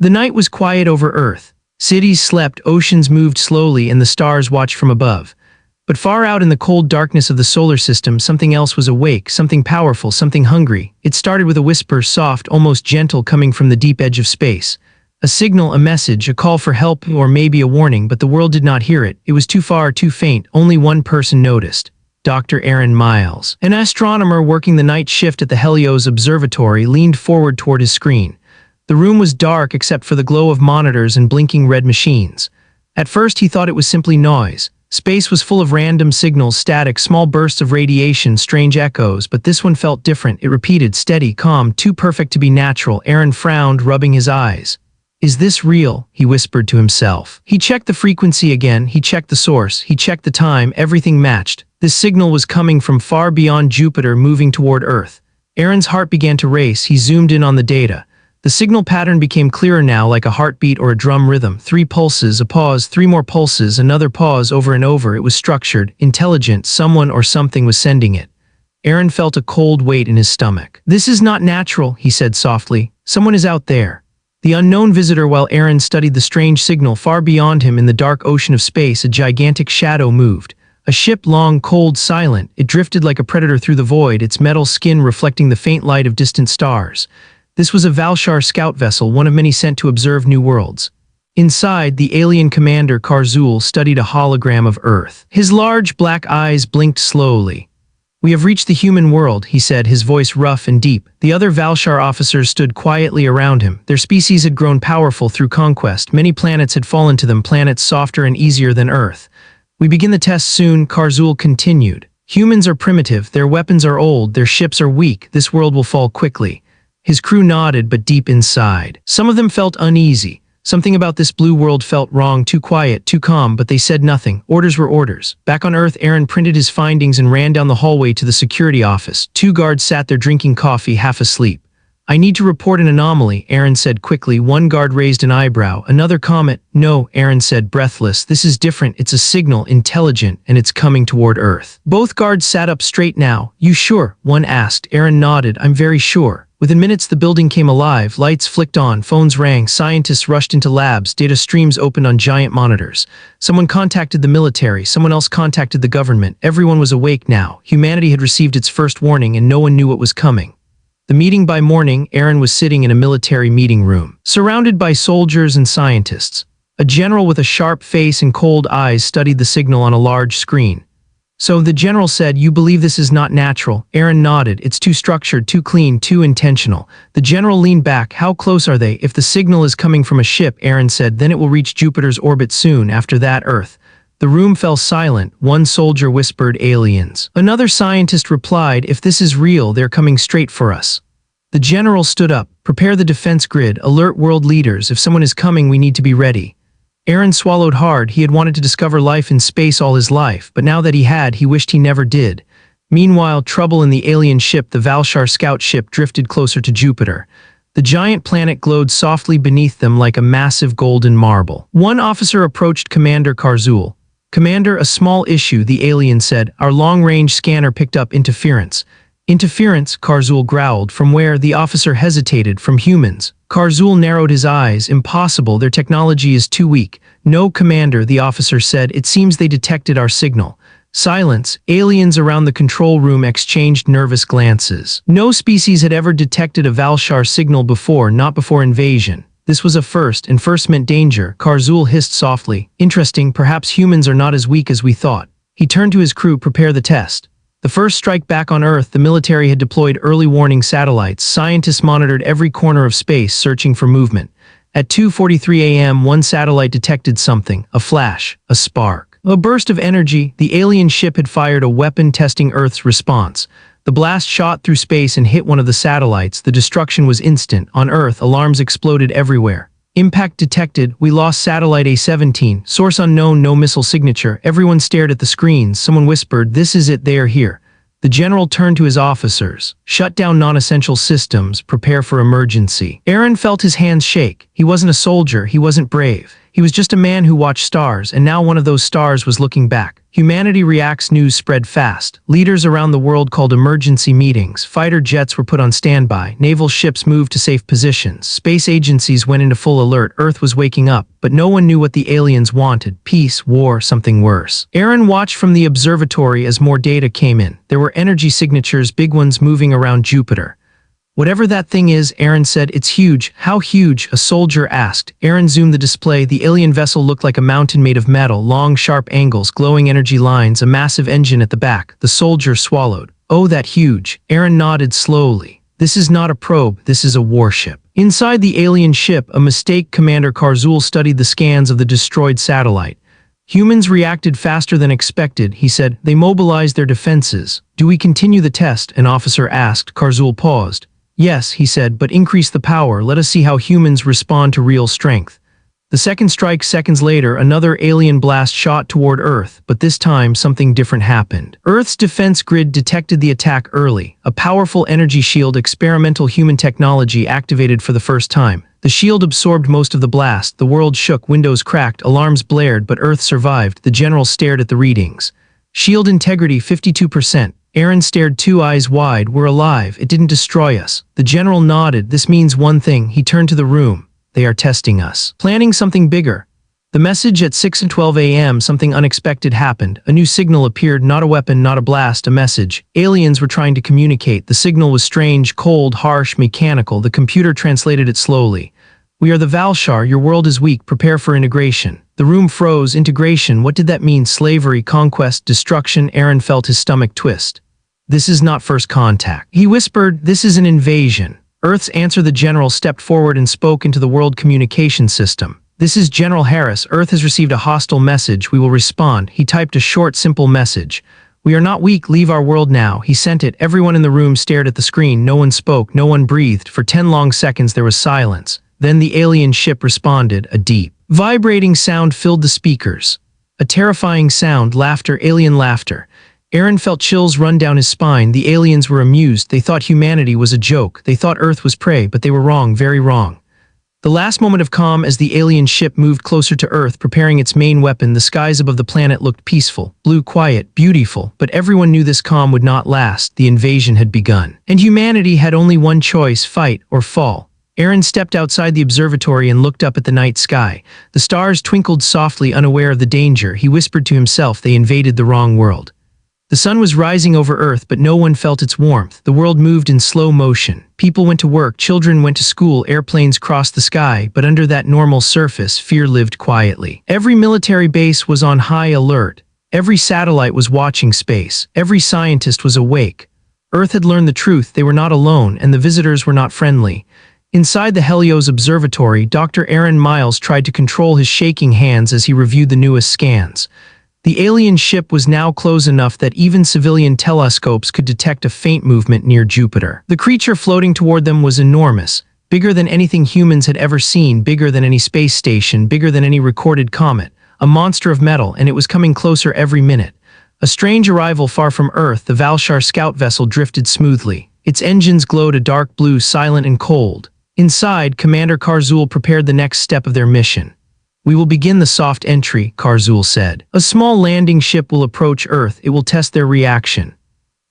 The night was quiet over Earth. Cities slept, oceans moved slowly, and the stars watched from above. But far out in the cold darkness of the solar system, something else was awake, something powerful, something hungry. It started with a whisper, soft, almost gentle, coming from the deep edge of space. A signal, a message, a call for help, or maybe a warning, but the world did not hear it. It was too far, too faint. Only one person noticed. Dr. Aaron Miles, an astronomer working the night shift at the Helios Observatory, leaned forward toward his screen. The room was dark except for the glow of monitors and blinking red machines. At first he thought it was simply noise. Space was full of random signals, static, small bursts of radiation, strange echoes, but this one felt different. It repeated, steady, calm, too perfect to be natural. Aaron frowned, rubbing his eyes. "Is this real?" he whispered to himself. He checked the frequency again, he checked the source, he checked the time, everything matched. This signal was coming from far beyond Jupiter, moving toward Earth. Aaron's heart began to race. He zoomed in on the data. The signal pattern became clearer now, like a heartbeat or a drum rhythm. 3 pulses, a pause, 3 more pulses, another pause, over and over. It was structured, intelligent. Someone or something was sending it. Aaron felt a cold weight in his stomach. "This is not natural," he said softly. "Someone is out there." The unknown visitor. While Aaron studied the strange signal, far beyond him in the dark ocean of space, a gigantic shadow moved. A ship, long, cold, silent. It drifted like a predator through the void, its metal skin reflecting the faint light of distant stars. This was a Valshar scout vessel, one of many sent to observe new worlds. Inside, the alien commander Karzul studied a hologram of Earth. His large black eyes blinked slowly. "We have reached the human world," he said, his voice rough and deep. The other Valshar officers stood quietly around him. Their species had grown powerful through conquest. Many planets had fallen to them, planets softer and easier than Earth. "We begin the test soon," Karzul continued. "Humans are primitive, their weapons are old, their ships are weak. This world will fall quickly." His crew nodded, but deep inside, some of them felt uneasy. Something about this blue world felt wrong, too quiet, too calm, but they said nothing. Orders were orders. Back on Earth, Aaron printed his findings and ran down the hallway to the security office. 2 guards sat there drinking coffee, half asleep. "I need to report an anomaly," Aaron said quickly. One guard raised an eyebrow. Another comment. "No," Aaron said, breathless. "This is different. It's a signal, intelligent, and it's coming toward Earth." Both guards sat up straight now. "You sure?" one asked. Aaron nodded. "I'm very sure." Within minutes, the building came alive. Lights flicked on, phones rang, scientists rushed into labs, data streams opened on giant monitors. Someone contacted the military, someone else contacted the government. Everyone was awake now. Humanity had received its first warning, and no one knew what was coming. The meeting. By morning, Aaron was sitting in a military meeting room, surrounded by soldiers and scientists. A general with a sharp face and cold eyes studied the signal on a large screen. "So," the general said, "you believe this is not natural?" Aaron nodded. "It's too structured, too clean, too intentional." The general leaned back. "How close are they?" "If the signal is coming from a ship," Aaron said, "then it will reach Jupiter's orbit soon. After that, Earth." The room fell silent. One soldier whispered, "Aliens." Another scientist replied, "If this is real, they're coming straight for us." The general stood up. "Prepare the defense grid. Alert world leaders. If someone is coming, we need to be ready." Aaron swallowed hard. He had wanted to discover life in space all his life, but now that he had, he wished he never did. Meanwhile, trouble in the alien ship. The Valshar scout ship drifted closer to Jupiter. The giant planet glowed softly beneath them like a massive golden marble. One officer approached Commander Karzul. "Commander, a small issue," the alien said. "Our long-range scanner picked up interference." "Interference?" Karzul growled. "From where?" The officer hesitated. "From humans." Karzul narrowed his eyes. "Impossible. Their technology is too weak." "No, Commander," the officer said. "It seems they detected our signal." Silence. Aliens around the control room exchanged nervous glances. No species had ever detected a Valshar signal before, not before invasion. This was a first, and first meant danger. Karzul hissed softly. "Interesting. Perhaps humans are not as weak as we thought." He turned to his crew. "Prepare the test." The first strike back on Earth, the military had deployed early warning satellites. Scientists monitored every corner of space, searching for movement. At 2:43 a.m., one satellite detected something. A flash. A spark. A burst of energy. The alien ship had fired a weapon, testing Earth's response. The blast shot through space and hit one of the satellites. The destruction was instant. On Earth, alarms exploded everywhere. "Impact detected. We lost satellite A-17. Source unknown. No missile signature." Everyone stared at the screens. Someone whispered, "This is it. They are here." The general turned to his officers. "Shut down non-essential systems. Prepare for emergency." Aaron felt his hands shake. He wasn't a soldier. He wasn't brave. He was just a man who watched stars, and now one of those stars was looking back. Humanity reacts. News spread fast. Leaders around the world called emergency meetings. Fighter jets were put on standby. Naval ships moved to safe positions. Space agencies went into full alert. Earth was waking up, but no one knew what the aliens wanted. Peace, war, something worse. Aaron watched from the observatory as more data came in. There were energy signatures, big ones moving around Jupiter. "Whatever that thing is," Aaron said, "it's huge." "How huge?" a soldier asked. Aaron zoomed the display. The alien vessel looked like a mountain made of metal, long, sharp angles, glowing energy lines, a massive engine at the back. The soldier swallowed. "Oh, that huge." Aaron nodded slowly. "This is not a probe, this is a warship." Inside the alien ship, a mistake. Commander Karzul studied the scans of the destroyed satellite. "Humans reacted faster than expected," he said. "They mobilized their defenses." "Do we continue the test?" an officer asked. Karzul paused. "Yes," he said, "but increase the power. Let us see how humans respond to real strength." The second strike. Seconds later, another alien blast shot toward Earth, but this time something different happened. Earth's defense grid detected the attack early. A powerful energy shield, experimental human technology, activated for the first time. The shield absorbed most of the blast. The world shook, windows cracked, alarms blared, but Earth survived. The general stared at the readings. "Shield integrity 52%. Aaron stared, two eyes wide. "We're alive. It didn't destroy us." The general nodded. "This means one thing." He turned to the room. "They are testing us. Planning something bigger." The message at 6:12 a.m. Something unexpected happened. A new signal appeared. Not a weapon, not a blast, a message. Aliens were trying to communicate. The signal was strange, cold, harsh, mechanical. The computer translated it slowly. "We are the Valshar. Your world is weak. Prepare for integration." The room froze. Integration? What did that mean? Slavery, conquest, destruction? Aaron felt his stomach twist. "This is not first contact," he whispered. "This is an invasion." Earth's answer. The general stepped forward and spoke into the world communication system. "This is General Harris. Earth has received a hostile message. We will respond." He typed a short, simple message. "We are not weak. Leave our world now." He sent it. Everyone in the room stared at the screen. No one spoke. No one breathed. For 10 long seconds there was silence. Then the alien ship responded. A deep, vibrating sound filled the speakers. A terrifying sound. Laughter. Alien laughter. Aaron felt chills run down his spine. The aliens were amused. They thought humanity was a joke. They thought Earth was prey, but they were wrong, very wrong. The last moment of calm as the alien ship moved closer to Earth, preparing its main weapon. The skies above the planet looked peaceful, blue, quiet, beautiful, but everyone knew this calm would not last. The invasion had begun. And humanity had only one choice: fight or fall. Aaron stepped outside the observatory and looked up at the night sky. The stars twinkled softly, unaware of the danger. He whispered to himself, they invaded the wrong world. The sun was rising over Earth, but no one felt its warmth. The world moved in slow motion. People went to work, children went to school, airplanes crossed the sky, but under that normal surface, fear lived quietly. Every military base was on high alert. Every satellite was watching space. Every scientist was awake. Earth had learned the truth. They were not alone, and the visitors were not friendly. Inside the Helios Observatory, Dr. Aaron Miles tried to control his shaking hands as he reviewed the newest scans. The alien ship was now close enough that even civilian telescopes could detect a faint movement near Jupiter. The creature floating toward them was enormous, bigger than anything humans had ever seen, bigger than any space station, bigger than any recorded comet. A monster of metal, and it was coming closer every minute. A strange arrival far from Earth. The Valshar scout vessel drifted smoothly. Its engines glowed a dark blue, silent and cold. Inside, Commander Karzul prepared the next step of their mission. "We will begin the soft entry," Karzul said. "A small landing ship will approach Earth. It will test their reaction."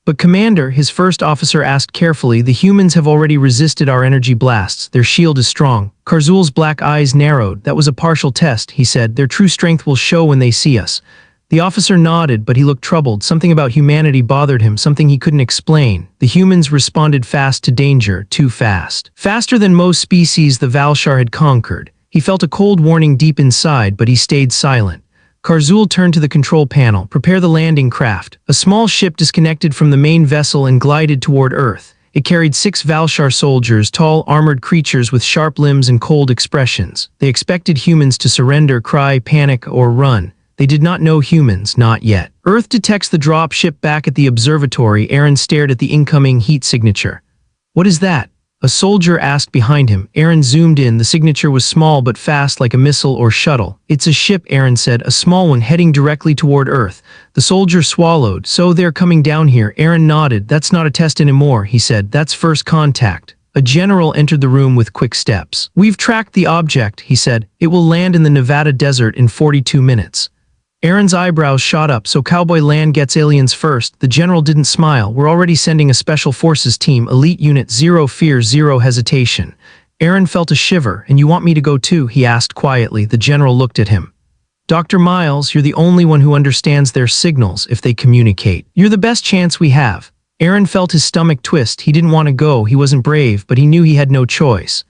"But Commander," his first officer asked carefully, "the humans have already resisted our energy blasts. Their shield is strong." Karzul's black eyes narrowed. "That was a partial test," he said. "Their true strength will show when they see us." The officer nodded, but he looked troubled. Something about humanity bothered him, something he couldn't explain. The humans responded fast to danger, too fast. Faster than most species the Valshar had conquered. He felt a cold warning deep inside, but he stayed silent. Karzul turned to the control panel. "Prepare the landing craft." A small ship disconnected from the main vessel and glided toward Earth. It carried 6 Valshar soldiers, tall, armored creatures with sharp limbs and cold expressions. They expected humans to surrender, cry, panic, or run. They did not know humans, not yet. Earth detects the drop ship. Back at the observatory, Aaron stared at the incoming heat signature. "What is that?" a soldier asked behind him. Aaron zoomed in. The signature was small but fast, like a missile or shuttle. "It's a ship," Aaron said, "a small one heading directly toward Earth." The soldier swallowed. "So they're coming down here." Aaron nodded. "That's not a test anymore," he said. "That's first contact." A general entered the room with quick steps. "We've tracked the object," he said. "It will land in the Nevada desert in 42 minutes." Aaron's eyebrows shot up. "So Cowboy Land gets aliens first." The general didn't smile. "We're already sending a special forces team, elite unit, zero fear, zero hesitation." Aaron felt a shiver. "And you want me to go too?" he asked quietly. The general looked at him. "Dr. Miles, you're the only one who understands their signals if they communicate. You're the best chance we have." Aaron felt his stomach twist. He didn't want to go. He wasn't brave, but he knew he had no choice.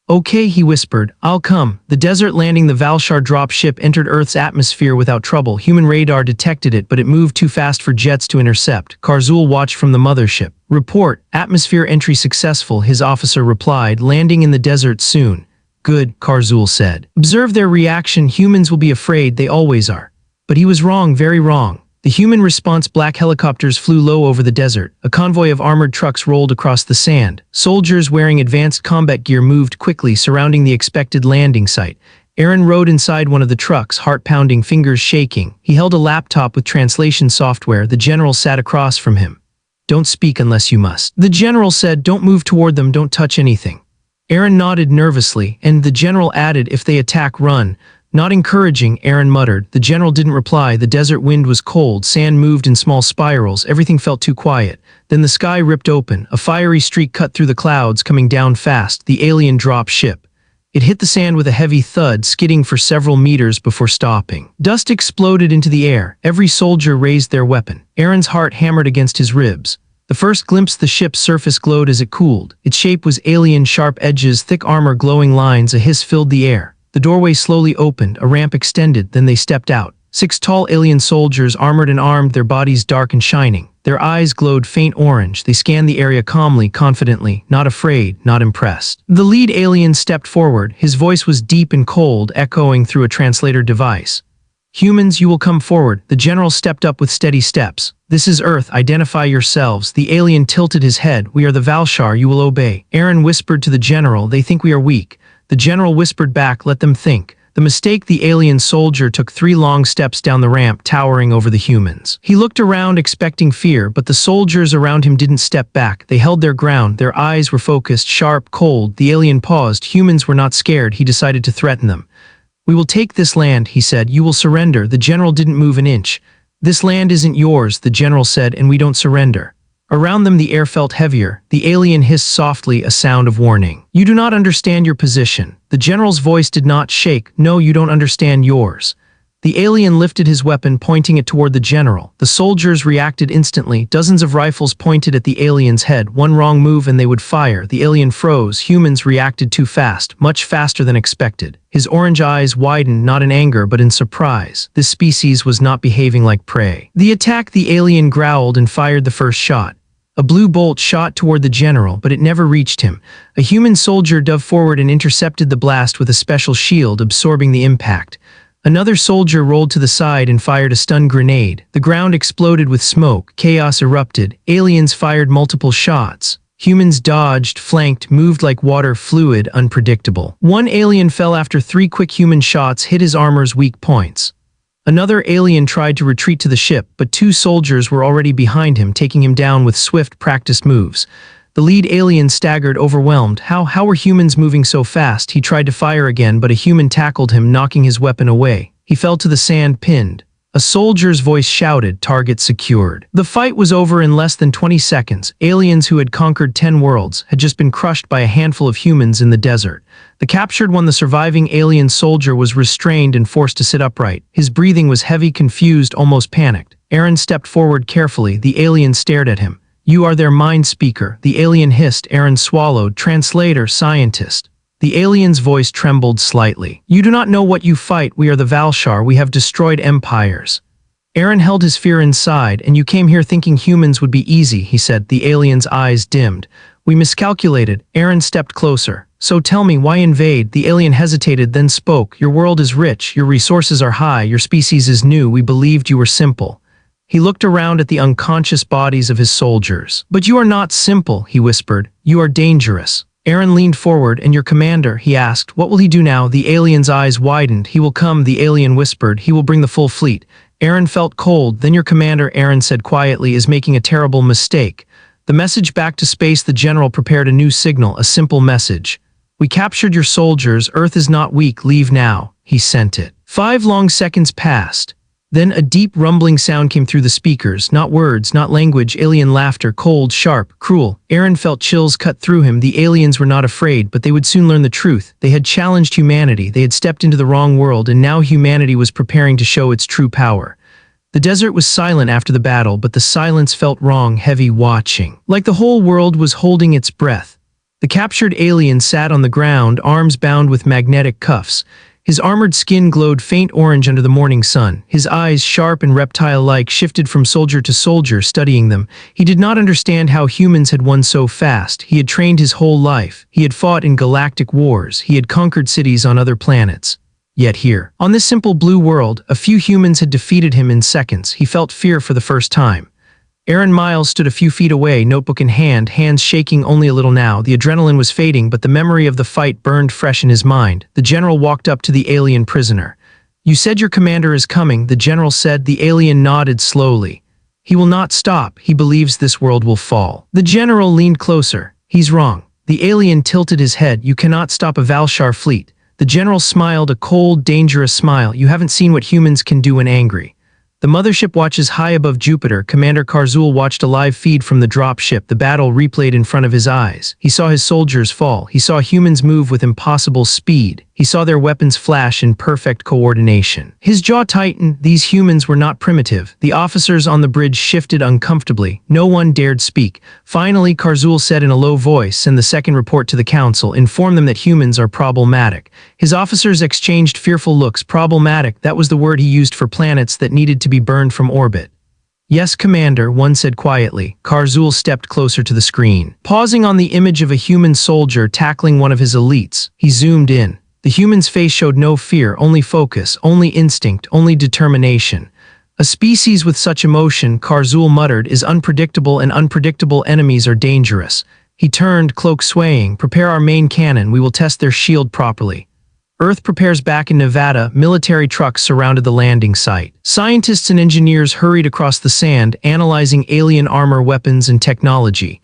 "Okay," he whispered. "I'll come." The desert landing, the Valshar dropship entered Earth's atmosphere without trouble. Human radar detected it, but it moved too fast for jets to intercept. Karzul watched from the mothership. "Report, atmosphere entry successful," his officer replied. "Landing in the desert soon." "Good," Karzul said. "Observe their reaction. Humans will be afraid, they always are." But he was wrong, very wrong. The human response black helicopters flew low over the desert. A convoy of armored trucks rolled across the sand. Soldiers wearing advanced combat gear moved quickly, surrounding the expected landing site. Aaron rode inside one of the trucks, heart pounding, fingers shaking. He held a laptop with translation software. The general sat across from him. "Don't speak unless you must." The general said, "Don't move toward them, don't touch anything." Aaron nodded nervously, and the general added, "If they attack, run." "Not encouraging," Aaron muttered. The general didn't reply. The desert wind was cold, sand moved in small spirals, everything felt too quiet. Then the sky ripped open, a fiery streak cut through the clouds, coming down fast, the alien drop ship. It hit the sand with a heavy thud, skidding for several meters before stopping. Dust exploded into the air. Every soldier raised their weapon. Aaron's heart hammered against his ribs. The first glimpse the ship's surface glowed as it cooled. Its shape was alien, sharp edges, thick armor, glowing lines, a hiss filled the air. The doorway slowly opened, a ramp extended, then they stepped out. 6 tall alien soldiers, armored and armed, their bodies dark and shining. Their eyes glowed faint orange. They scanned the area calmly, confidently, not afraid, not impressed. The lead alien stepped forward. His voice was deep and cold, echoing through a translator device. "Humans, you will come forward." The general stepped up with steady steps. "This is Earth, identify yourselves." The alien tilted his head. "We are the Valshar, you will obey." Aaron whispered to the general, "They think we are weak." The general whispered back, "Let them think." The mistake. The alien soldier took 3 long steps down the ramp, towering over the humans. He looked around, expecting fear, but the soldiers around him didn't step back. They held their ground. Their eyes were focused, sharp, cold. The alien paused. Humans were not scared. He decided to threaten them. "We will take this land," he said. "You will surrender." The general didn't move an inch. "This land isn't yours," the general said, "and we don't surrender." Around them the air felt heavier. The alien hissed softly, a sound of warning. "You do not understand your position." The general's voice did not shake. "No, you don't understand yours." The alien lifted his weapon, pointing it toward the general. The soldiers reacted instantly. Dozens of rifles pointed at the alien's head. One wrong move and they would fire. The alien froze. Humans reacted too fast, much faster than expected. His orange eyes widened, not in anger but in surprise. This species was not behaving like prey. The attack. The alien growled and fired the first shot. A blue bolt shot toward the general, but it never reached him. A human soldier dove forward and intercepted the blast with a special shield, absorbing the impact. Another soldier rolled to the side and fired a stun grenade. The ground exploded with smoke. Chaos erupted. Aliens fired multiple shots. Humans dodged, flanked, moved like water, fluid, unpredictable. One alien fell after 3 quick human shots hit his armor's weak points. Another alien tried to retreat to the ship, but 2 soldiers were already behind him, taking him down with swift, practiced moves. The lead alien staggered, overwhelmed. How were humans moving so fast? He tried to fire again, but a human tackled him, knocking his weapon away. He fell to the sand, pinned. A soldier's voice shouted, "Target secured." The fight was over in less than 20 seconds. Aliens who had conquered 10 worlds had just been crushed by a handful of humans in the desert. The captured one, the surviving alien soldier, was restrained and forced to sit upright. His breathing was heavy, confused, almost panicked. Aaron stepped forward carefully. The alien stared at him. "You are their mind speaker," the alien hissed. Aaron swallowed. "Translator, scientist." The alien's voice trembled slightly. "You do not know what you fight. We are the Valshar. We have destroyed empires." Aaron held his fear inside. "And you came here thinking humans would be easy," he said. The alien's eyes dimmed. "We miscalculated." Aaron stepped closer. "So tell me, why invade?" The alien hesitated, then spoke. "Your world is rich. Your resources are high. Your species is new. We believed you were simple." He looked around at the unconscious bodies of his soldiers. "But you are not simple," he whispered. "You are dangerous." Aaron leaned forward. "And your commander?" he asked. "What will he do now?" The alien's eyes widened. "He will come," the alien whispered. "He will bring the full fleet." Aaron felt cold. "Then your commander," Aaron said quietly, "is making a terrible mistake." The message back to space. The general prepared a new signal, a simple message. We captured your soldiers. Earth is not weak. Leave now. He sent it. 5 long seconds passed. Then a deep rumbling sound came through the speakers. Not words, not language, alien laughter, cold, sharp, cruel. Aaron felt chills cut through him. The aliens were not afraid, but they would soon learn the truth. They had challenged humanity. They had stepped into the wrong world, and now humanity was preparing to show its true power. The desert was silent after the battle, but the silence felt wrong, heavy, watching. Like the whole world was holding its breath. The captured alien sat on the ground, arms bound with magnetic cuffs. His armored skin glowed faint orange under the morning sun. His eyes, sharp and reptile-like, shifted from soldier to soldier, studying them. He did not understand how humans had won so fast. He had trained his whole life. He had fought in galactic wars. He had conquered cities on other planets. Yet here, on this simple blue world, a few humans had defeated him in seconds. He felt fear for the first time. Aaron Miles stood a few feet away, notebook in hand, hands shaking only a little now. The adrenaline was fading, but the memory of the fight burned fresh in his mind. The general walked up to the alien prisoner. "You said your commander is coming," the general said. The alien nodded slowly. "He will not stop. He believes this world will fall." The general leaned closer. "He's wrong." The alien tilted his head. "You cannot stop a Valshar fleet." The general smiled, a cold, dangerous smile. "You haven't seen what humans can do when angry." The mothership watches high above Jupiter. Commander Karzul watched a live feed from the drop ship. The battle replayed in front of his eyes. He saw his soldiers fall. He saw humans move with impossible speed. He saw their weapons flash in perfect coordination. His jaw tightened. These humans were not primitive. The officers on the bridge shifted uncomfortably. No one dared speak. Finally, Karzul said in a low voice, "Send the second report to the council. Inform them that humans are problematic." His officers exchanged fearful looks. Problematic, that was the word he used for planets that needed to be burned from orbit. "Yes, Commander," one said quietly. Karzul stepped closer to the screen. Pausing on the image of a human soldier tackling one of his elites, he zoomed in. The human's face showed no fear, only focus, only instinct, only determination. "A species with such emotion," Karzul muttered, "is unpredictable, and unpredictable enemies are dangerous." He turned, cloak swaying. "Prepare our main cannon. We will test their shield properly." Earth prepares. Back in Nevada, military trucks surrounded the landing site. Scientists and engineers hurried across the sand, analyzing alien armor, weapons, and technology.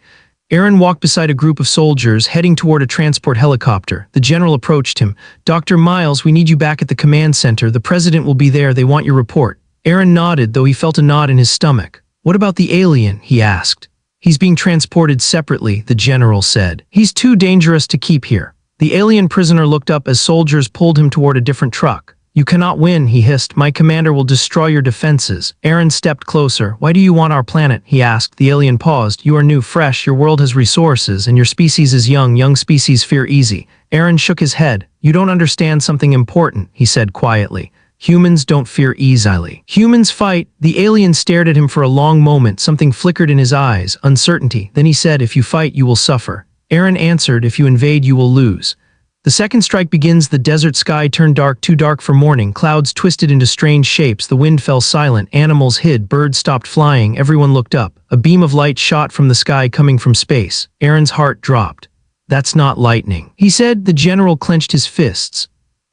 Aaron walked beside a group of soldiers heading toward a transport helicopter. The general approached him. "Dr. Miles, we need you back at the command center. The president will be there. They want your report." Aaron nodded, though he felt a knot in his stomach. "What about the alien?" he asked. "He's being transported separately," the general said. "He's too dangerous to keep here." The alien prisoner looked up as soldiers pulled him toward a different truck. "You cannot win," he hissed. "My commander will destroy your defenses." Aaron stepped closer. "Why do you want our planet?" he asked. The alien paused. "You are new, fresh, your world has resources, and your species is young. Young species fear easy." Aaron shook his head. "You don't understand something important," he said quietly. "Humans don't fear easily. Humans fight." The alien stared at him for a long moment. Something flickered in his eyes, uncertainty. Then he said, "If you fight, you will suffer." Aaron answered, "If you invade, you will lose." The second strike begins. The desert sky turned dark, too dark for morning. Clouds twisted into strange shapes. The wind fell silent. Animals hid. Birds stopped flying. Everyone looked up. A beam of light shot from the sky, coming from space. Aaron's heart dropped. "That's not lightning," he said. The general clenched his fists.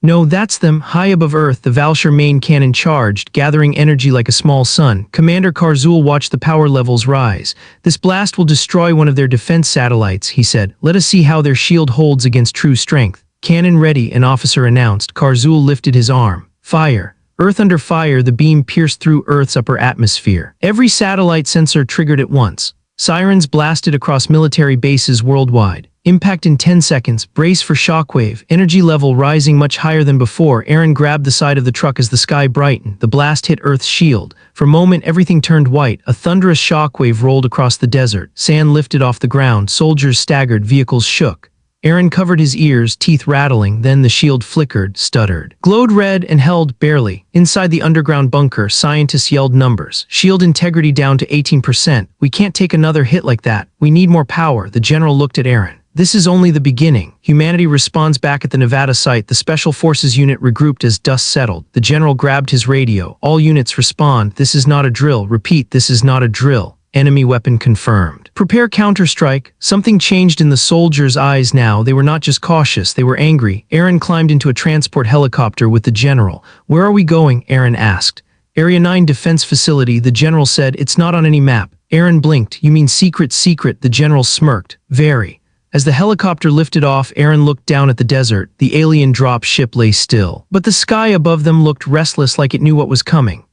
"No, that's them." High above Earth, the Valshar main cannon charged, gathering energy like a small sun. Commander Karzul watched the power levels rise. "This blast will destroy one of their defense satellites," he said. "Let us see how their shield holds against true strength." "Cannon ready," an officer announced. Karzul lifted his arm. "Fire." Earth under fire, the beam pierced through Earth's upper atmosphere. Every satellite sensor triggered at once. Sirens blasted across military bases worldwide. Impact in 10 seconds. Brace for shockwave. Energy level rising much higher than before. Aaron grabbed the side of the truck as the sky brightened. The blast hit Earth's shield. For a moment, everything turned white. A thunderous shockwave rolled across the desert. Sand lifted off the ground. Soldiers staggered. Vehicles shook. Aaron covered his ears, teeth rattling. Then the shield flickered, stuttered, glowed red, and held barely. Inside the underground bunker, scientists yelled numbers. "Shield integrity down to 18%. We can't take another hit like that. We need more power." The general looked at Aaron. "This is only the beginning." Humanity responds back at the Nevada site. The Special Forces unit regrouped as dust settled. The general grabbed his radio. "All units respond. This is not a drill. Repeat, this is not a drill. Enemy weapon confirmed. Prepare counterstrike." Something changed in the soldiers' eyes now. They were not just cautious, they were angry. Aaron climbed into a transport helicopter with the general. "Where are we going?" Aaron asked. Area 9 Defense Facility, the general said. It's not on any map. Aaron blinked. You mean secret, the general smirked. Very. As the helicopter lifted off, Aaron looked down at the desert. The alien drop ship lay still. But the sky above them looked restless, like it knew what was coming.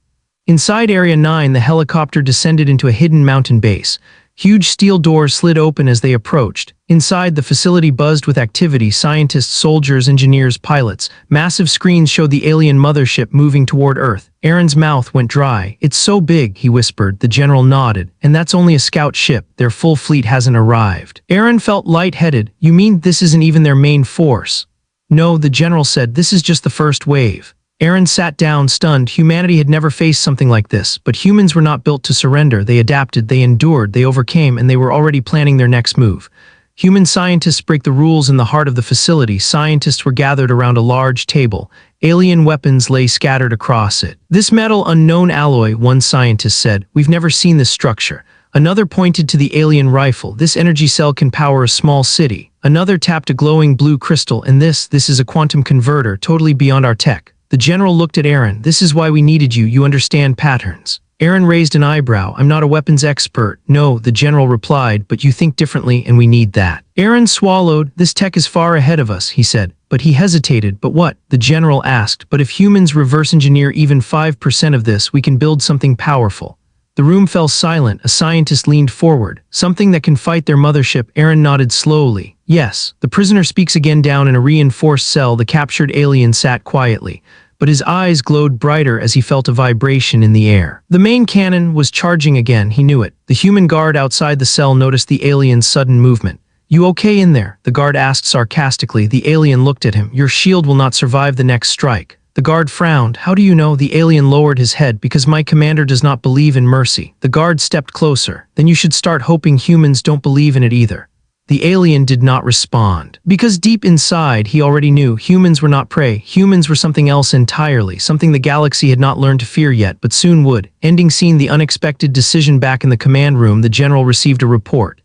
Inside Area 9, the helicopter descended into a hidden mountain base. Huge steel doors slid open as they approached. Inside, the facility buzzed with activity: scientists, soldiers, engineers, pilots. Massive screens showed the alien mothership moving toward Earth. Aaron's mouth went dry. It's so big, he whispered. The general nodded. And that's only a scout ship. Their full fleet hasn't arrived. Aaron felt lightheaded. You mean this isn't even their main force? No, the general said. This is just the first wave. Aaron sat down, stunned. Humanity had never faced something like this, but humans were not built to surrender. They adapted, they endured, they overcame, and they were already planning their next move. Human scientists break the rules in the heart of the facility. Scientists were gathered around a large table. Alien weapons lay scattered across it. This metal, unknown alloy, one scientist said. We've never seen this structure. Another pointed to the alien rifle. This energy cell can power a small city. Another tapped a glowing blue crystal. And this is a quantum converter, totally beyond our tech. The general looked at Aaron. This is why we needed you. You understand patterns. Aaron raised an eyebrow. I'm not a weapons expert. No, the general replied, but you think differently and we need that. Aaron swallowed. This tech is far ahead of us, he said. But he hesitated. But what? The general asked. But if humans reverse engineer even 5% of this, we can build something powerful. The room fell silent. A scientist leaned forward. Something that can fight their mothership. Aaron nodded slowly. Yes. The prisoner speaks again. Down in a reinforced cell, the captured alien sat quietly. But his eyes glowed brighter as he felt a vibration in the air. The main cannon was charging again. He knew it. The human guard outside the cell noticed the alien's sudden movement. You okay in there? The guard asked sarcastically. The alien looked at him. Your shield will not survive the next strike. The guard frowned. How do you know? The alien lowered his head. Because my commander does not believe in mercy. The guard stepped closer. Then you should start hoping humans don't believe in it either. The alien did not respond. Because deep inside, he already knew humans were not prey. Humans were something else entirely, something the galaxy had not learned to fear yet, but soon would. Ending scene: the unexpected decision. Back in the command room, the general received a report.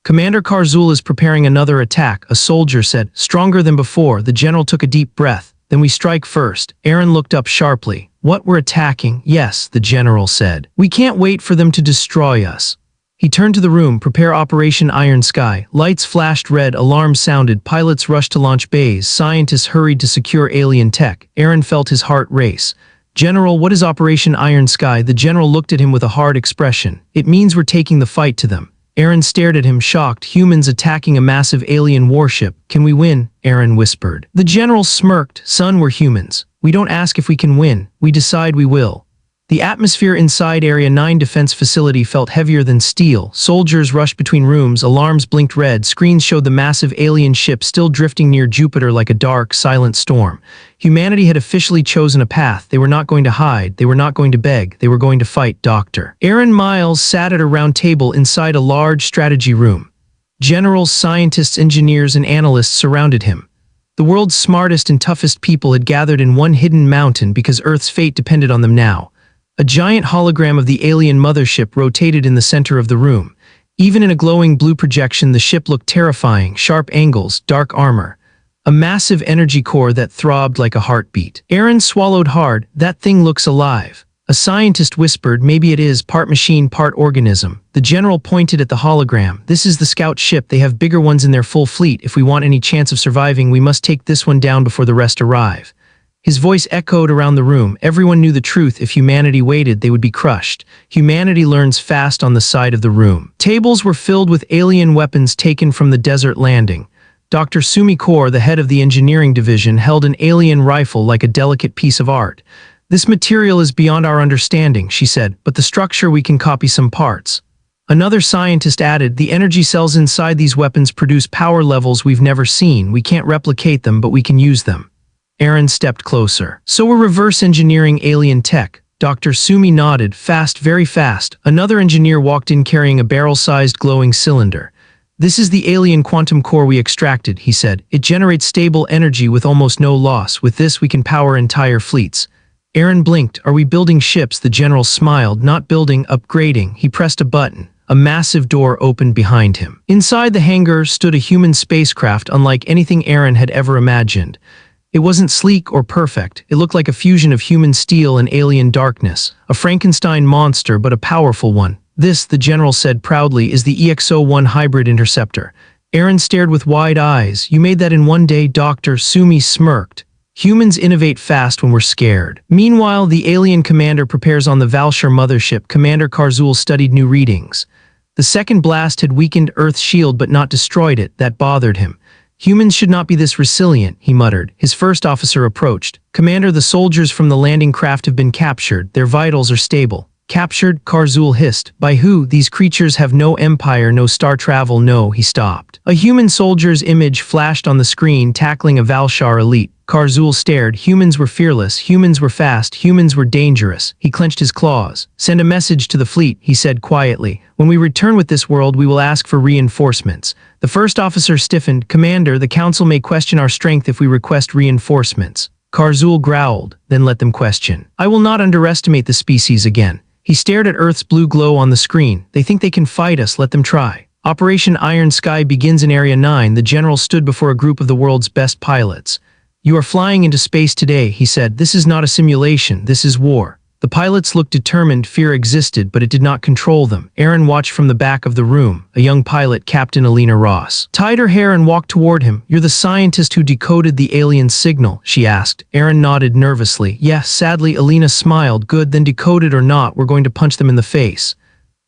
Commander Karzul is preparing another attack, a soldier said. Stronger than before. The general took a deep breath. Then we strike first. Aaron looked up sharply. What, we're attacking? Yes, the general said. We can't wait for them to destroy us. He turned to the room. Prepare Operation Iron Sky. Lights flashed red, alarms sounded, pilots rushed to launch bays, scientists hurried to secure alien tech. Aaron felt his heart race. General, what is Operation Iron Sky? The general looked at him with a hard expression. It means we're taking the fight to them. Aaron stared at him, shocked. Humans attacking a massive alien warship. Can we win? Aaron whispered. The general smirked. Son, we're humans. We don't ask if we can win. We decide we will. The atmosphere inside Area 9 defense facility felt heavier than steel. Soldiers rushed between rooms, alarms blinked red, screens showed the massive alien ship still drifting near Jupiter like a dark, silent storm. Humanity had officially chosen a path. They were not going to hide, they were not going to beg, they were going to fight. Dr. Aaron Miles sat at a round table inside a large strategy room. Generals, scientists, engineers, and analysts surrounded him. The world's smartest and toughest people had gathered in one hidden mountain because Earth's fate depended on them now. A giant hologram of the alien mothership rotated in the center of the room. Even in a glowing blue projection, the ship looked terrifying: sharp angles, dark armor, a massive energy core that throbbed like a heartbeat. Aaron swallowed hard. That thing looks alive. A scientist whispered, maybe it is, part machine, part organism. The general pointed at the hologram. This is the scout ship. They have bigger ones in their full fleet. If we want any chance of surviving, we must take this one down before the rest arrive. His voice echoed around the room. Everyone knew the truth. If humanity waited, they would be crushed. Humanity learns fast. On the side of the room, tables were filled with alien weapons taken from the desert landing. Dr. Sumi Kaur, the head of the engineering division, held an alien rifle like a delicate piece of art. This material is beyond our understanding, she said, but the structure, we can copy some parts. Another scientist added, the energy cells inside these weapons produce power levels we've never seen. We can't replicate them, but we can use them. Aaron stepped closer. So we're reverse engineering alien tech. Dr. Sumi nodded. Fast, very fast. Another engineer walked in carrying a barrel-sized glowing cylinder. This is the alien quantum core we extracted, he said. It generates stable energy with almost no loss. With this, we can power entire fleets. Aaron blinked. Are we building ships? The general smiled. Not building, upgrading. He pressed a button. A massive door opened behind him. Inside the hangar stood a human spacecraft unlike anything Aaron had ever imagined. It wasn't sleek or perfect. It looked like a fusion of human steel and alien darkness. A Frankenstein monster, but a powerful one. This, the general said proudly, is the EXO-1 hybrid interceptor. Aaron stared with wide eyes. You made that in one day, Dr. Sumi smirked. Humans innovate fast when we're scared. Meanwhile, the alien commander prepares on the Valshar mothership. Commander Karzul studied new readings. The second blast had weakened Earth's shield but not destroyed it. That bothered him. Humans should not be this resilient, he muttered. His first officer approached. Commander, the soldiers from the landing craft have been captured. Their vitals are stable. Captured? Karzul hissed. By who? These creatures have no empire, no star travel, no. He stopped. A human soldier's image flashed on the screen, tackling a Valshar elite. Karzul stared. Humans were fearless, humans were fast, humans were dangerous. He clenched his claws. Send a message to the fleet, he said quietly. When we return with this world, we will ask for reinforcements. The first officer stiffened. Commander, the council may question our strength if we request reinforcements. Karzul growled, then let them question. I will not underestimate the species again. He stared at Earth's blue glow on the screen. They think they can fight us, let them try. Operation Iron Sky begins in Area 9. The general stood before a group of the world's best pilots. You are flying into space today, he said. This is not a simulation, this is war. The pilots looked determined. Fear existed, but it did not control them. Aaron watched from the back of the room. A young pilot, Captain Alina Ross, tied her hair and walked toward him. You're the scientist who decoded the alien signal, she asked. Aaron nodded nervously. Yes, sadly, Alina smiled. Good, then decoded or not, we're going to punch them in the face.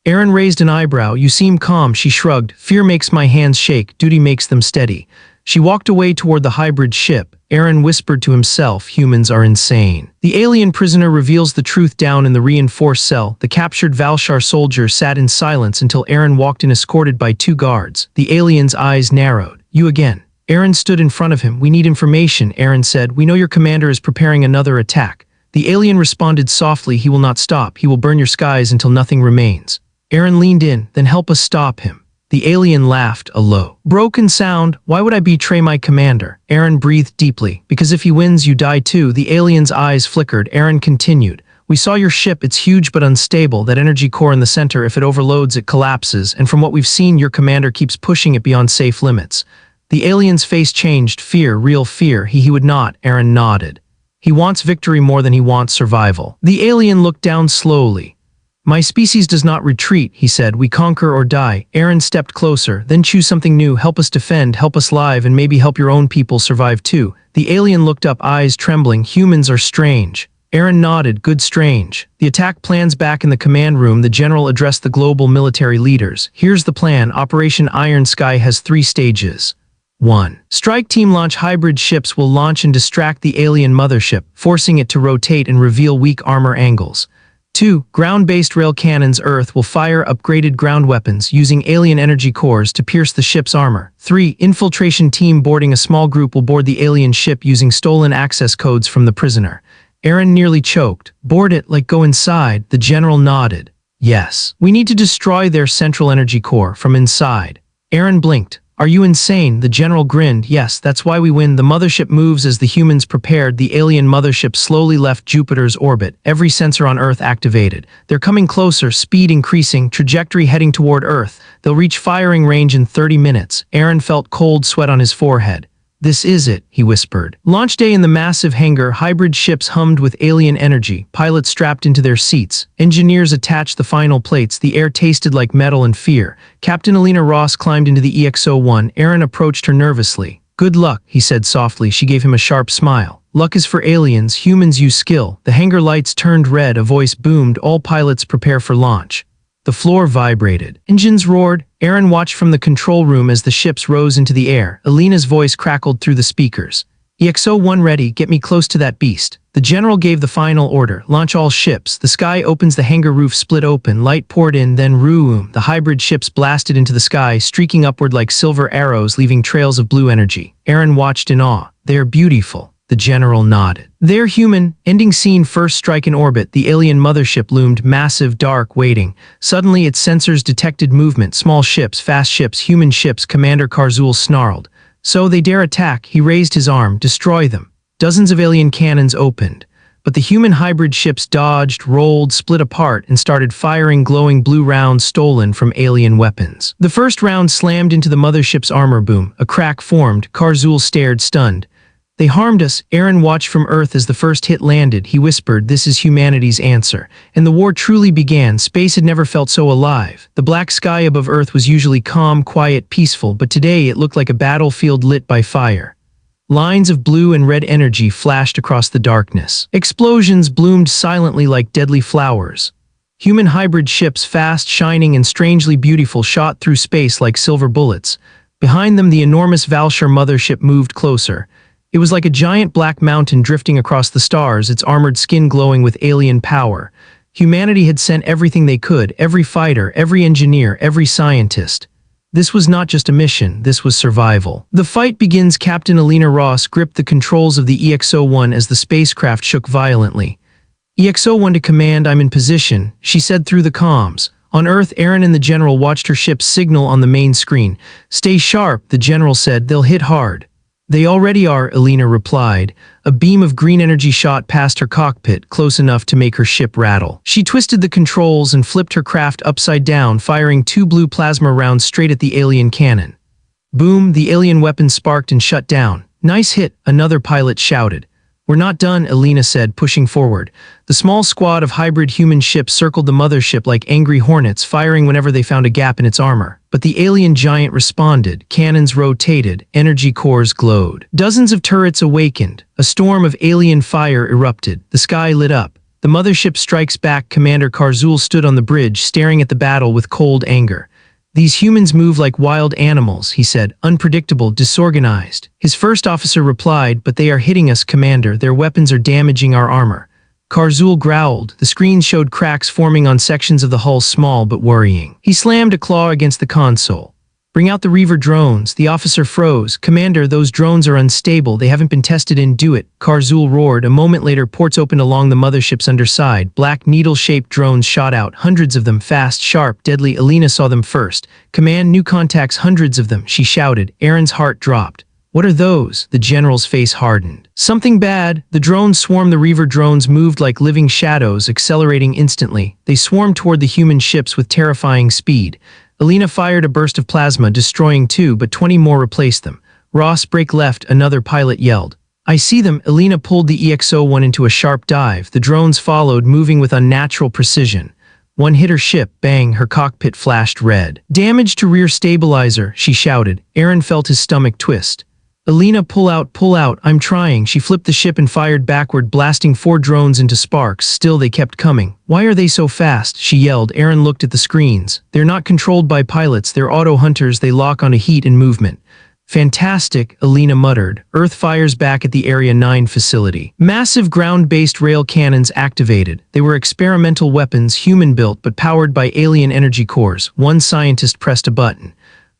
Aaron raised an eyebrow. You seem calm, she shrugged. Fear makes my hands shake, duty makes them steady. She walked away toward the hybrid ship. Aaron whispered to himself, humans are insane. The alien prisoner reveals the truth down in the reinforced cell. The captured Valshar soldier sat in silence until Aaron walked in escorted by 2 guards. The alien's eyes narrowed. You again. Aaron stood in front of him. We need information, Aaron said. We know your commander is preparing another attack. The alien responded softly. He will not stop. He will burn your skies until nothing remains. Aaron leaned in. Then help us stop him. The alien laughed, a low, broken sound. Why would I betray my commander? Aaron breathed deeply. Because if he wins, you die too. The alien's eyes flickered. Aaron continued. We saw your ship. It's huge but unstable. That energy core in the center, if it overloads, it collapses. And from what we've seen, your commander keeps pushing it beyond safe limits. The alien's face changed. Fear, real fear. He would not. Aaron nodded. He wants victory more than he wants survival. The alien looked down slowly. My species does not retreat, he said. We conquer or die. Aaron stepped closer. Then choose something new. Help us defend, help us live, and maybe help your own people survive too. The alien looked up, eyes trembling. Humans are strange. Aaron nodded. Good, strange. The attack plans back in the command room. The general addressed the global military leaders. Here's the plan. Operation Iron Sky has 3 stages. 1. Strike team launch hybrid ships will launch and distract the alien mothership, forcing it to rotate and reveal weak armor angles. 2. Ground-based rail cannons. Earth will fire upgraded ground weapons using alien energy cores to pierce the ship's armor. 3. Infiltration team boarding. A small group will board the alien ship using stolen access codes from the prisoner. Aaron nearly choked. Board it, like go inside. The general nodded. Yes. We need to destroy their central energy core from inside. Aaron blinked. Are you insane? The general grinned. Yes, that's why we win. The mothership moves as the humans prepared. The alien mothership slowly left Jupiter's orbit. Every sensor on Earth activated. They're coming closer, speed increasing, trajectory heading toward Earth. They'll reach firing range in 30 minutes. Aaron felt cold sweat on his forehead. This is it, he whispered. Launch day in the massive hangar. Hybrid ships hummed with alien energy. Pilots strapped into their seats. Engineers attached the final plates. The air tasted like metal and fear. Captain Alina Ross climbed into the EXO-1. Aaron approached her nervously. Good luck, he said softly. She gave him a sharp smile. Luck is for aliens. Humans use skill. The hangar lights turned red. A voice boomed. All pilots prepare for launch. The floor vibrated. Engines roared. Aaron watched from the control room as the ships rose into the air. Alina's voice crackled through the speakers. EXO-1 ready, get me close to that beast. The general gave the final order. Launch all ships. The sky opens, the hangar roof split open. Light poured in, then room. The hybrid ships blasted into the sky, streaking upward like silver arrows, leaving trails of blue energy. Aaron watched in awe. They are beautiful. The general nodded. They're human. Ending scene. First strike in orbit. The alien mothership loomed, massive, dark, waiting. Suddenly its sensors detected movement. Small ships, fast ships, human ships. Commander Karzul snarled. So they dare attack. He raised his arm. Destroy them. Dozens of alien cannons opened. But the human hybrid ships dodged, rolled, split apart, and started firing glowing blue rounds stolen from alien weapons. The first round slammed into the mothership's armor boom. A crack formed. Karzul stared, stunned. They harmed us. Aaron watched from Earth as the first hit landed. He whispered, "This is humanity's answer." And the war truly began. Space had never felt so alive. The black sky above Earth was usually calm, quiet, peaceful, but today it looked like a battlefield lit by fire. Lines of blue and red energy flashed across the darkness. Explosions bloomed silently like deadly flowers. Human hybrid ships, fast, shining, and strangely beautiful, shot through space like silver bullets. Behind them, the enormous Valshar mothership moved closer. It was like a giant black mountain drifting across the stars, its armored skin glowing with alien power. Humanity had sent everything they could, every fighter, every engineer, every scientist. This was not just a mission, this was survival. The fight begins. Captain Alina Ross gripped the controls of the EX-01 as the spacecraft shook violently. "EX-01 to command, I'm in position," she said through the comms. On Earth, Aaron and the general watched her ship signal on the main screen. "Stay sharp," the general said, "they'll hit hard." "They already are," Alina replied. A beam of green energy shot past her cockpit, close enough to make her ship rattle. She twisted the controls and flipped her craft upside down, firing 2 blue plasma rounds straight at the alien cannon. Boom, the alien weapon sparked and shut down. "Nice hit," another pilot shouted. "We're not done," Alina said, pushing forward. The small squad of hybrid human ships circled the mothership like angry hornets, firing whenever they found a gap in its armor. But the alien giant responded. Cannons rotated, energy cores glowed. Dozens of turrets awakened. A storm of alien fire erupted. The sky lit up. The mothership strikes back. Commander Karzul stood on the bridge, staring at the battle with cold anger. "These humans move like wild animals," he said, "unpredictable, disorganized." His first officer replied, "But they are hitting us, Commander. Their weapons are damaging our armor." Karzul growled. The screen showed cracks forming on sections of the hull, small but worrying. He slammed a claw against the console. "Bring out the Reaver drones." The officer froze. "Commander, those drones are unstable. They haven't been tested in." "Do it," Karzul roared. A moment later, ports opened along the mothership's underside. Black needle-shaped drones shot out, hundreds of them, fast, sharp, deadly. Alina saw them first. "Command, new contacts, hundreds of them," she shouted. Aaron's heart dropped. "What are those?" The general's face hardened. "Something bad." The drones swarmed. The Reaver drones moved like living shadows, accelerating instantly. They swarmed toward the human ships with terrifying speed. Alina fired a burst of plasma, destroying 2, but 20 more replaced them. "Ross, break left," another pilot yelled. "I see them." Alina pulled the EX-01 into a sharp dive. The drones followed, moving with unnatural precision. One hit her ship. Bang, her cockpit flashed red. "Damage to rear stabilizer," she shouted. Aaron felt his stomach twist. "Alina, pull out, pull out." "I'm trying." She flipped the ship and fired backward, blasting 4 drones into sparks. Still they kept coming. "Why are they so fast?" she yelled. Aaron looked at the screens. "They're not controlled by pilots. They're auto-hunters. They lock onto heat and movement." "Fantastic," Alina muttered. Earth fires back at the Area 9 facility. Massive ground-based rail cannons activated. They were experimental weapons, human-built but powered by alien energy cores. One scientist pressed a button.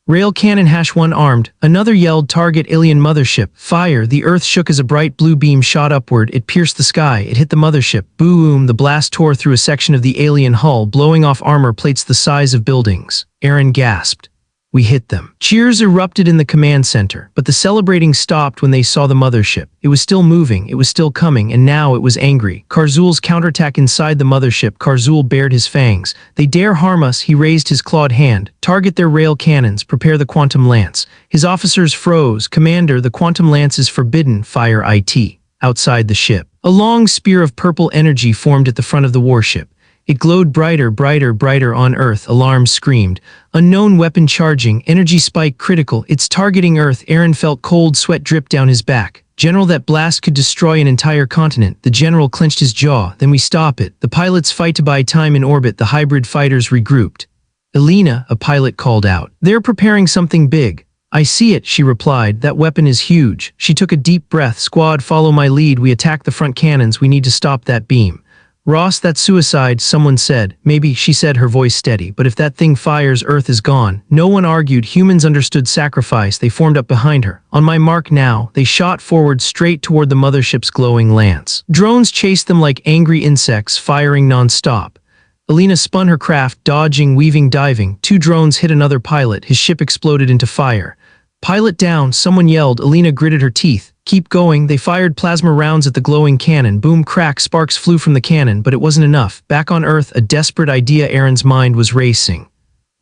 "Rail cannon #1 armed." Another yelled, "Target alien mothership." Fire. The Earth shook as a bright blue beam shot upward. It pierced the sky. It hit the mothership. Boom! The blast tore through a section of the alien hull, blowing off armor plates the size of buildings. Aaron gasped. "We hit them." Cheers erupted in the command center, but the celebrating stopped when they saw the mothership. It was still moving, it was still coming, and now it was angry. Karzul's counterattack inside the mothership. Karzul bared his fangs. "They dare harm us." He raised his clawed hand. "Target their rail cannons. Prepare the quantum lance." His officers froze. "Commander, the quantum lance is forbidden." "Fire IT." Outside the ship, a long spear of purple energy formed at the front of the warship. It glowed brighter, brighter, brighter. On Earth, alarms screamed. "Unknown weapon charging. Energy spike critical. It's targeting Earth." Aaron felt cold sweat drip down his back. "General, that blast could destroy an entire continent." The general clenched his jaw. "Then we stop it." The pilots fight to buy time in orbit. The hybrid fighters regrouped. "Alina," a pilot called out. "They're preparing something big." "I see it," she replied. "That weapon is huge." She took a deep breath. "Squad, follow my lead. We attack the front cannons. We need to stop that beam." "Ross, that's suicide," someone said. "Maybe," she said, her voice steady. "But if that thing fires, Earth is gone." No one argued. Humans understood sacrifice. They formed up behind her. "On my mark now." They shot forward straight toward the mothership's glowing lance. Drones chased them like angry insects, firing non-stop. Alina spun her craft, dodging, weaving, diving. 2 drones hit another pilot. His ship exploded into fire. "Pilot down," someone yelled. Alina gritted her teeth. "Keep going." They fired plasma rounds at the glowing cannon. Boom, crack, sparks flew from the cannon, but it wasn't enough. Back on Earth, a desperate idea. Aaron's mind was racing.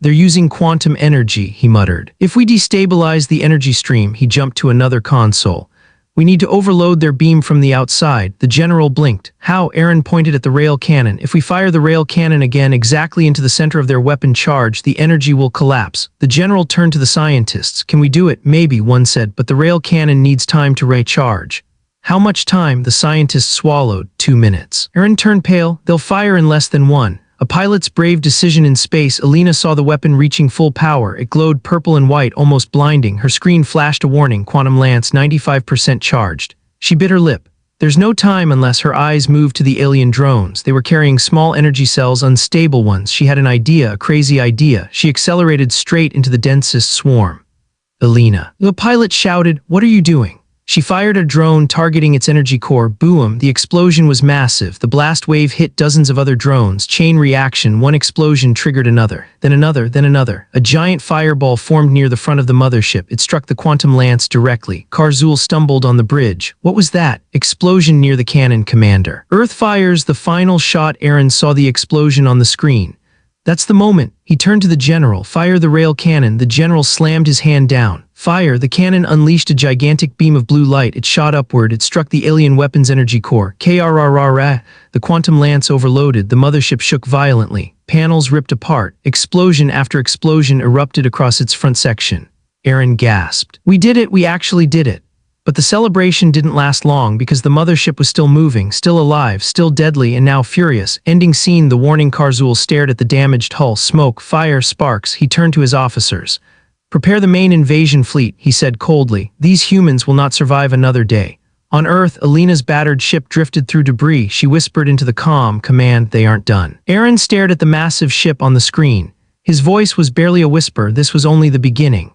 "They're using quantum energy," he muttered. "If we destabilize the energy stream," he jumped to another console. We need to overload their beam from the outside. The general blinked. How? Aaron pointed at the rail cannon. If we fire the rail cannon again exactly into the center of their weapon charge, the energy will collapse. The general turned to the scientists. Can we do it? Maybe, one said, but the rail cannon needs time to recharge. How much time? The scientists swallowed. 2 minutes. Aaron turned pale. They'll fire in less than 1. A pilot's brave decision in space. Alina saw the weapon reaching full power. It glowed purple and white, almost blinding. Her screen flashed a warning. Quantum lance 95% charged. She bit her lip. There's no time unless her eyes moved to the alien drones. They were carrying small energy cells, unstable ones. She had an idea, a crazy idea. She accelerated straight into the densest swarm. Alina. The pilot shouted, "What are you doing?" She fired a drone targeting its energy core. Boom! The explosion was massive. The blast wave hit dozens of other drones. Chain reaction. One explosion triggered another, then another, then another. A giant fireball formed near the front of the mothership. It struck the quantum lance directly. Karzul stumbled on the bridge. What was that? Explosion near the cannon, Commander. Earth fires the final shot. Aaron saw the explosion on the screen. That's the moment. He turned to the general. Fire the rail cannon. The general slammed his hand down. Fire. The cannon unleashed a gigantic beam of blue light. It shot upward. It struck the alien weapon's energy core. KRRR. The quantum lance overloaded. The mothership shook violently. Panels ripped apart. Explosion after explosion erupted across its front section. Aaron gasped. We did it. We actually did it. But the celebration didn't last long because the mothership was still moving, still alive, still deadly, and now furious. Ending scene. The warning. Karzul stared at the damaged hull. Smoke, fire, sparks. He turned to his officers. Prepare the main invasion fleet, he said coldly. These humans will not survive another day. On Earth, Alina's battered ship drifted through debris. She whispered into the comm, "Command, they aren't done." Aaron stared at the massive ship on the screen. His voice was barely a whisper. This was only the beginning.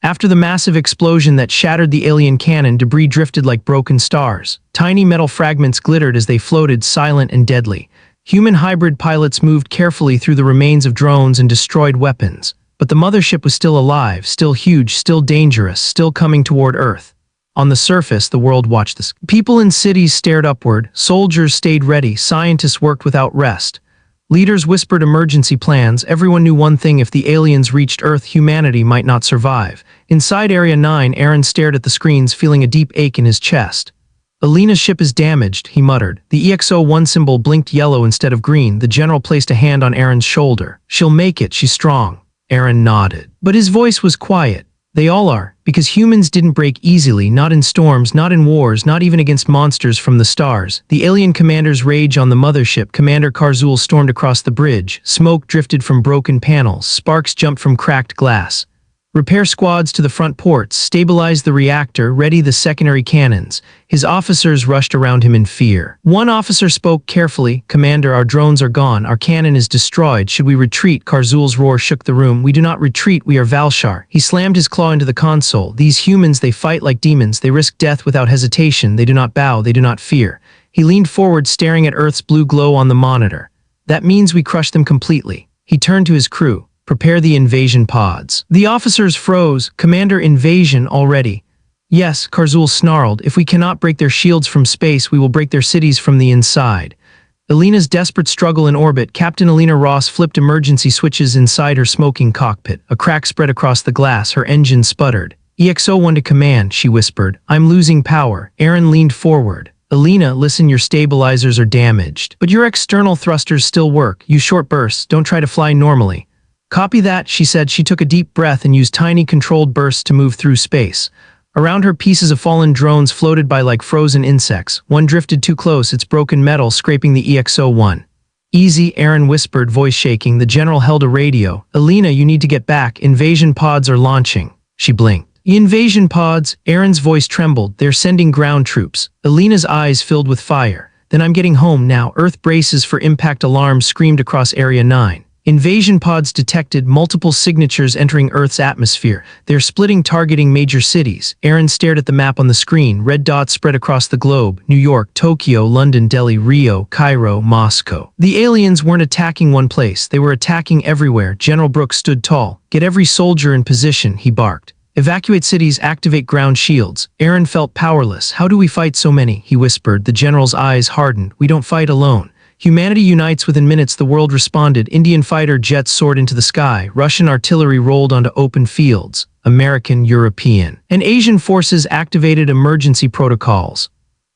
After the massive explosion that shattered the alien cannon, debris drifted like broken stars. Tiny metal fragments glittered as they floated, silent and deadly. Human hybrid pilots moved carefully through the remains of drones and destroyed weapons. But the mothership was still alive, still huge, still dangerous, still coming toward Earth. On the surface, the world watched this. People in cities stared upward. Soldiers stayed ready. Scientists worked without rest. Leaders whispered emergency plans. Everyone knew one thing: if the aliens reached Earth, humanity might not survive. Inside Area 9, Aaron stared at the screens, feeling a deep ache in his chest. Alina's ship is damaged, he muttered. The EXO-1 symbol blinked yellow instead of green. The general placed a hand on Aaron's shoulder. She'll make it, she's strong. Aaron nodded. But his voice was quiet. They all are, because humans didn't break easily, not in storms, not in wars, not even against monsters from the stars. The alien commander's rage on the mothership. Commander Karzul stormed across the bridge. Smoke drifted from broken panels. Sparks jumped from cracked glass. Repair squads to the front ports, stabilize the reactor, ready the secondary cannons. His officers rushed around him in fear. One officer spoke carefully. Commander, our drones are gone. Our cannon is destroyed. Should we retreat? Karzul's roar shook the room. We do not retreat. We are Valshar. He slammed his claw into the console. These humans, they fight like demons. They risk death without hesitation. They do not bow. They do not fear. He leaned forward, staring at Earth's blue glow on the monitor. That means we crush them completely. He turned to his crew. Prepare the invasion pods. The officers froze. Commander, invasion already. Yes, Karzul snarled. If we cannot break their shields from space, we will break their cities from the inside. Alina's desperate struggle in orbit. Captain Alina Ross flipped emergency switches inside her smoking cockpit. A crack spread across the glass. Her engine sputtered. EXO-1 to command, she whispered. I'm losing power. Aaron leaned forward. Alina, listen, your stabilizers are damaged. But your external thrusters still work. Use short bursts. Don't try to fly normally. Copy that, she said. She took a deep breath and used tiny controlled bursts to move through space. Around her, pieces of fallen drones floated by like frozen insects. One drifted too close, its broken metal scraping the EXO-1. Easy, Aaron whispered, voice shaking. The general held a radio. Alina, you need to get back. Invasion pods are launching. She blinked. Invasion pods? Aaron's voice trembled. They're sending ground troops. Alina's eyes filled with fire. Then I'm getting home now. Earth braces for impact. Alarms screamed across Area 9. Invasion pods detected, multiple signatures entering Earth's atmosphere. They're splitting, targeting major cities. Aaron stared at the map on the screen. Red dots spread across the globe. New York, Tokyo, London, Delhi, Rio, Cairo, Moscow. The aliens weren't attacking one place. They were attacking everywhere. General Brooks stood tall. Get every soldier in position, he barked. Evacuate cities, activate ground shields. Aaron felt powerless. How do we fight so many? He whispered. The general's eyes hardened. We don't fight alone. Humanity unites. Within minutes, the world responded. Indian fighter jets soared into the sky. Russian artillery rolled onto open fields. American, European, and Asian forces activated emergency protocols.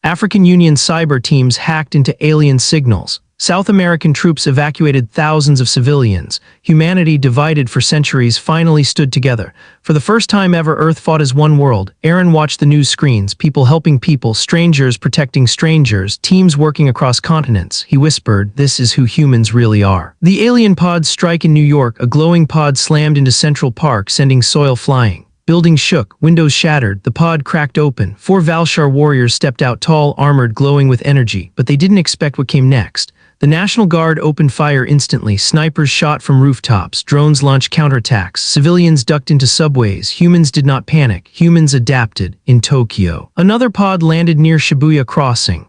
African Union cyber teams hacked into alien signals. South American troops evacuated thousands of civilians. Humanity, divided for centuries, finally stood together. For the first time ever, Earth fought as one world. Aaron watched the news screens, people helping people, strangers protecting strangers, teams working across continents. He whispered, "This is who humans really are." The alien pods strike in New York. A glowing pod slammed into Central Park, sending soil flying. Buildings shook, windows shattered, the pod cracked open. 4 Valshar warriors stepped out, tall, armored, glowing with energy, but they didn't expect what came next. The National Guard opened fire instantly. Snipers shot from rooftops. Drones launched counterattacks. Civilians ducked into subways. Humans did not panic. Humans adapted. In Tokyo, another pod landed near Shibuya Crossing.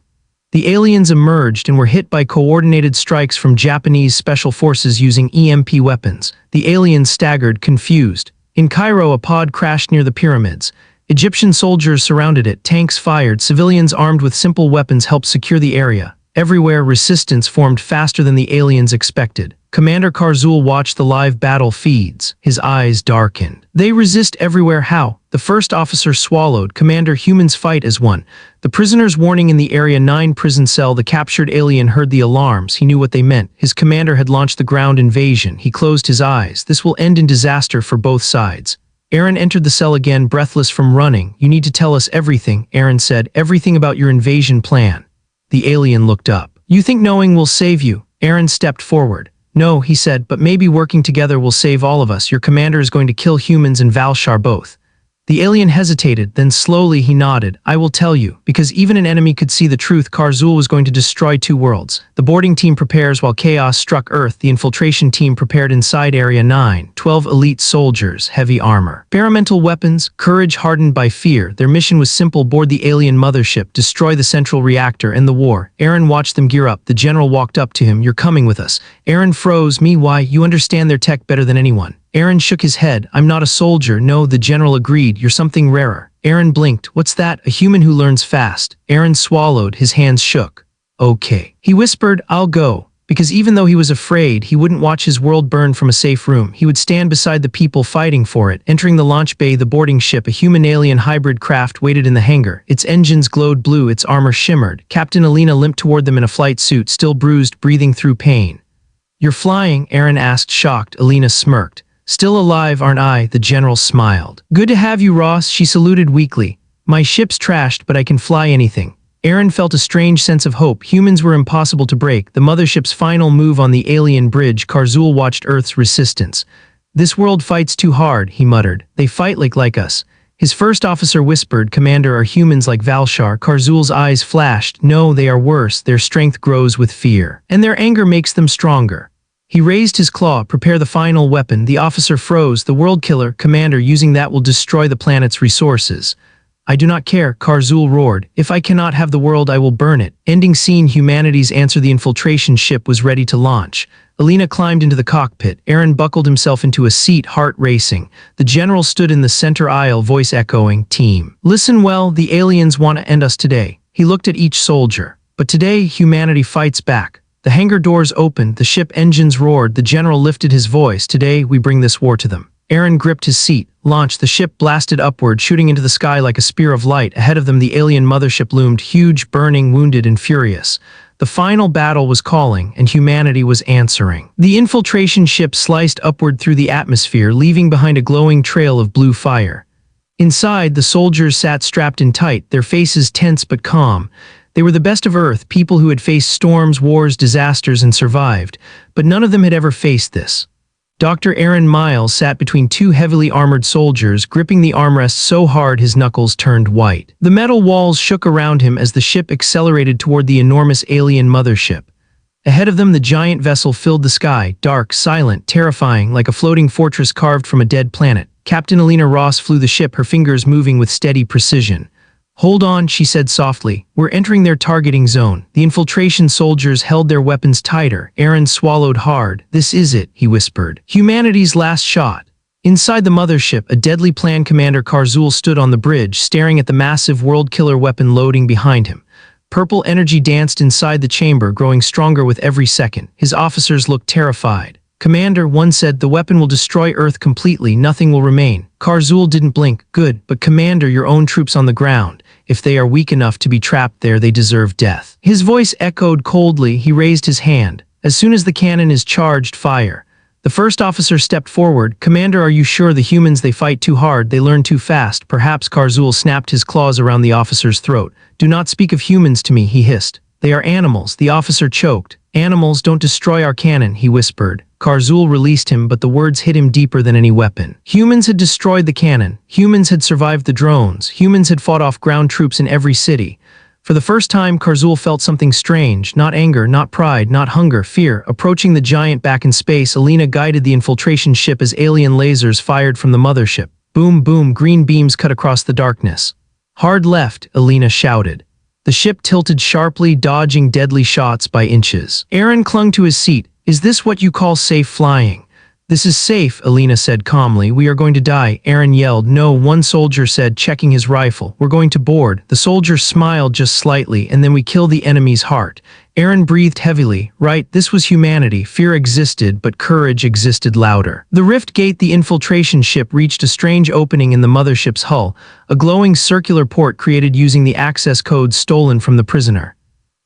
The aliens emerged and were hit by coordinated strikes from Japanese special forces using EMP weapons. The aliens staggered, confused. In Cairo, a pod crashed near the pyramids. Egyptian soldiers surrounded it. Tanks fired. Civilians armed with simple weapons helped secure the area. Everywhere, resistance formed faster than the aliens expected. Commander Karzul watched the live battle feeds. His eyes darkened. They resist everywhere. How? The first officer swallowed. Commander, humans fight as one. The prisoners warning in the Area 9 prison cell. The captured alien heard the alarms. He knew what they meant. His commander had launched the ground invasion. He closed his eyes. This will end in disaster for both sides. Aaron entered the cell again, breathless from running. "You need to tell us everything," Aaron said. "Everything about your invasion plan." The alien looked up. "You think knowing will save you?" Aaron stepped forward. "No," he said, "but maybe working together will save all of us. Your commander is going to kill humans and Valshar both." The alien hesitated, then slowly he nodded. "I will tell you, because even an enemy could see the truth. Karzul was going to destroy 2 worlds. The boarding team prepares while chaos struck Earth. The infiltration team prepared inside Area 9. 12 elite soldiers, heavy armor, experimental weapons, courage hardened by fear. Their mission was simple: board the alien mothership, destroy the central reactor, end the war. Aaron watched them gear up. The general walked up to him. "You're coming with us." Aaron froze. "Me? Why? You understand their tech better than anyone." Aaron shook his head. "I'm not a soldier." "No," the general agreed. "You're something rarer." Aaron blinked. "What's that?" "A human who learns fast." Aaron swallowed. His hands shook. "Okay." He whispered, "I'll go." Because even though he was afraid, he wouldn't watch his world burn from a safe room. He would stand beside the people fighting for it. Entering the launch bay, the boarding ship, a human-alien hybrid craft, waited in the hangar. Its engines glowed blue, its armor shimmered. Captain Alina limped toward them in a flight suit, still bruised, breathing through pain. "You're flying?" Aaron asked, shocked. Alina smirked. "Still alive, aren't I?" The general smiled. "Good to have you, Ross." She saluted weakly. "My ship's trashed, but I can fly anything." Aaron felt a strange sense of hope. Humans were impossible to break. The mothership's final move on the alien bridge, Karzul watched Earth's resistance. "This world fights too hard," he muttered. "They fight like us." His first officer whispered, "Commander, are humans like Valshar?" Karzul's eyes flashed. "No, they are worse. Their strength grows with fear, and their anger makes them stronger." He raised his claw. "Prepare the final weapon." The officer froze. "The world killer, Commander, using that will destroy the planet's resources." "I do not care," Karzul roared. "If I cannot have the world, I will burn it." Ending scene. Humanity's answer. The infiltration ship was ready to launch. Alina climbed into the cockpit. Aaron buckled himself into a seat, heart racing. The general stood in the center aisle, voice echoing, "Team, listen well, the aliens want to end us today." He looked at each soldier. "But today, humanity fights back." The hangar doors opened, the ship engines roared, the general lifted his voice. "Today, we bring this war to them." Aaron gripped his seat. Launch. The ship blasted upward, shooting into the sky like a spear of light. Ahead of them, the alien mothership loomed, huge, burning, wounded, and furious. The final battle was calling, and humanity was answering. The infiltration ship sliced upward through the atmosphere, leaving behind a glowing trail of blue fire. Inside, the soldiers sat strapped in tight, their faces tense but calm. They were the best of Earth, people who had faced storms, wars, disasters, and survived, but none of them had ever faced this. Dr. Aaron Miles sat between 2 heavily armored soldiers, gripping the armrests so hard his knuckles turned white. The metal walls shook around him as the ship accelerated toward the enormous alien mothership. Ahead of them, the giant vessel filled the sky, dark, silent, terrifying, like a floating fortress carved from a dead planet. Captain Alina Ross flew the ship, her fingers moving with steady precision. "Hold on," she said softly. "We're entering their targeting zone." The infiltration soldiers held their weapons tighter. Aaron swallowed hard. "This is it," he whispered. "Humanity's last shot." Inside the mothership, a deadly plan. Commander Karzul stood on the bridge, staring at the massive world-killer weapon loading behind him. Purple energy danced inside the chamber, growing stronger with every second. His officers looked terrified. Commander, one said, the weapon will destroy Earth completely, nothing will remain. Karzul didn't blink. Good, but Commander, your own troops on the ground. If they are weak enough to be trapped there, they deserve death. His voice echoed coldly. He raised his hand. As soon as the cannon is charged, fire. The first officer stepped forward. Commander, are you sure? The humans, they fight too hard, they learn too fast. Perhaps. Karzul snapped his claws around the officer's throat. Do not speak of humans to me, he hissed. They are animals. The officer choked. Animals don't destroy our cannon, he whispered. Karzul released him, but the words hit him deeper than any weapon. Humans had destroyed the cannon. Humans had survived the drones. Humans had fought off ground troops in every city. For the first time, Karzul felt something strange. Not anger, not pride, not hunger, fear. Approaching the giant back in space, Alina guided the infiltration ship as alien lasers fired from the mothership. Boom, boom, green beams cut across the darkness. Hard left, Alina shouted. The ship tilted sharply, dodging deadly shots by inches. Aaron clung to his seat. Is this what you call safe flying? This is safe, Alina said calmly. We are going to die, Aaron yelled. No, one soldier said, checking his rifle. We're going to board. The soldier smiled just slightly, and then we kill the enemy's heart. Aaron breathed heavily. Right, this was humanity. Fear existed, but courage existed louder. The rift gate, the infiltration ship, reached a strange opening in the mothership's hull, a glowing circular port created using the access code stolen from the prisoner.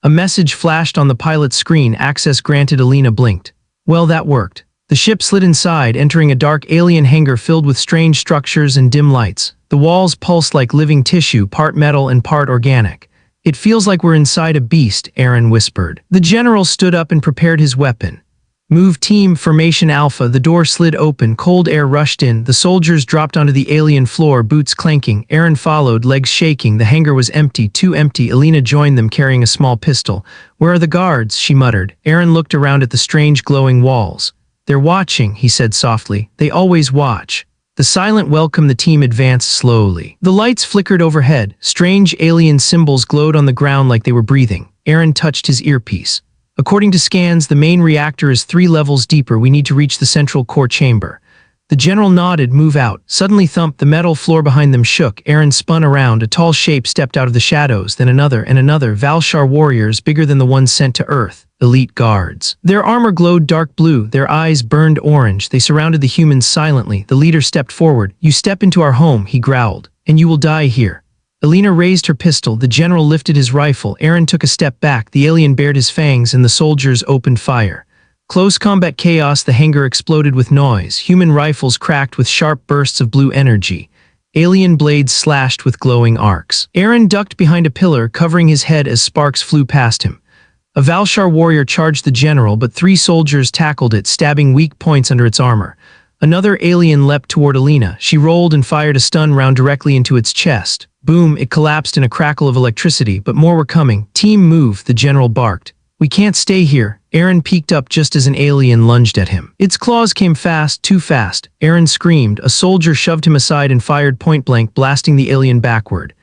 A message flashed on the pilot's screen. Access granted. Alina blinked. Well, that worked. The ship slid inside, entering a dark alien hangar filled with strange structures and dim lights. The walls pulsed like living tissue, part metal and part organic. It feels like we're inside a beast, Aaron whispered. The general stood up and prepared his weapon. Move team, formation alpha. The door slid open, cold air rushed in. The soldiers dropped onto the alien floor, boots clanking. Aaron followed, legs shaking. The hangar was empty, too empty. Alina joined them, carrying a small pistol. Where are the guards? She muttered. Aaron looked around at the strange glowing walls. They're watching, he said softly. They always watch. The silent welcome. The team advanced slowly. The lights flickered overhead. Strange alien symbols glowed on the ground like they were breathing. Aaron touched his earpiece. According to scans, the main reactor is 3 levels deeper. We need to reach the central core chamber. The general nodded. Move out. Suddenly thump, the metal floor behind them shook. Aaron spun around. A tall shape stepped out of the shadows, then another and another. Valshar warriors, bigger than the ones sent to Earth. Elite guards. Their armor glowed dark blue. Their eyes burned orange. They surrounded the humans silently. The leader stepped forward. You step into our home, he growled, and you will die here. Alina raised her pistol. The general lifted his rifle. Aaron took a step back. The alien bared his fangs, and the soldiers opened fire. Close combat chaos. The hangar exploded with noise. Human rifles cracked with sharp bursts of blue energy. Alien blades slashed with glowing arcs. Aaron ducked behind a pillar, covering his head as sparks flew past him. A Valshar warrior charged the general, but 3 soldiers tackled it, stabbing weak points under its armor. Another alien leapt toward Alina. She rolled and fired a stun round directly into its chest. Boom, it collapsed in a crackle of electricity, but more were coming. Team, move, the general barked. We can't stay here. Aaron peeked up just as an alien lunged at him. Its claws came fast, too fast. Aaron screamed. A soldier shoved him aside and fired point-blank, blasting the alien backward.